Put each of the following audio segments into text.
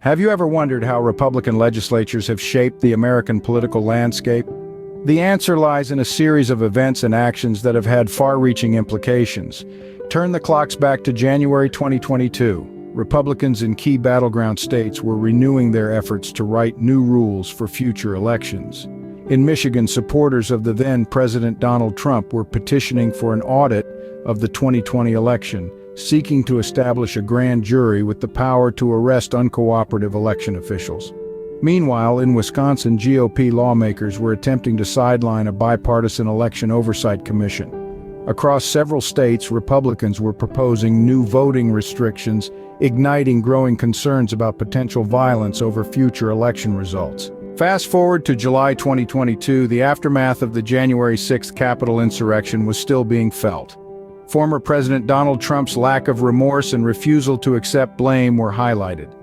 Have you ever wondered how Republican legislatures have shaped the American political landscape? The answer lies in a series of events and actions that have had far-reaching implications. Turn the clocks back to January 2022. Republicans in key battleground states were renewing their efforts to write new rules for future elections. In Michigan, supporters of the then-President Donald Trump were petitioning for an audit of the 2020 election, seeking to establish a grand jury with the power to arrest uncooperative election officials. Meanwhile, in Wisconsin, GOP lawmakers were attempting to sideline a bipartisan election oversight commission. Across several states, Republicans were proposing new voting restrictions, igniting growing concerns about potential violence over future election results. Fast forward to July 2022, the aftermath of the January 6th Capitol insurrection was still being felt. Former President Donald Trump's lack of remorse and refusal to accept blame were highlighted.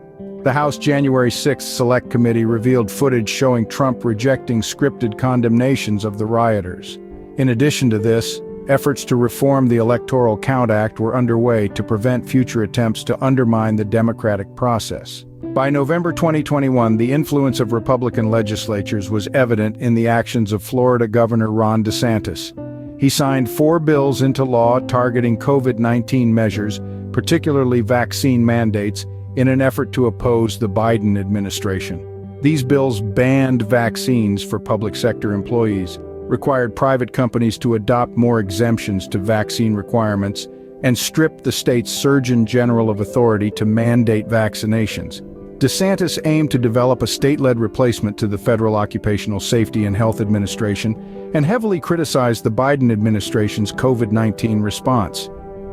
The House January 6th Select Committee revealed footage showing Trump rejecting scripted condemnations of the rioters. In addition to this, efforts to reform the Electoral Count Act were underway to prevent future attempts to undermine the democratic process. By November 2021, the influence of Republican legislatures was evident in the actions of Florida Governor Ron DeSantis. He signed 4 bills into law targeting COVID-19 measures, particularly vaccine mandates, in an effort to oppose the Biden administration. These bills banned vaccines for public sector employees, required private companies to adopt more exemptions to vaccine requirements, and stripped the state's Surgeon General of authority to mandate vaccinations. DeSantis aimed to develop a state-led replacement to the Federal Occupational Safety and Health Administration and heavily criticized the Biden administration's COVID-19 response.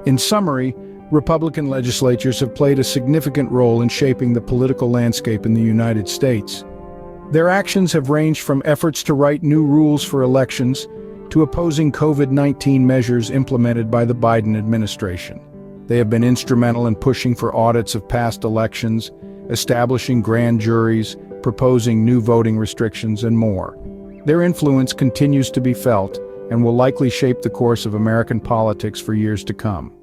In summary, Republican legislatures have played a significant role in shaping the political landscape in the United States. Their actions have ranged from efforts to write new rules for elections to opposing COVID-19 measures implemented by the Biden administration. They have been instrumental in pushing for audits of past elections, establishing grand juries, proposing new voting restrictions, and more. Their influence continues to be felt and will likely shape the course of American politics for years to come.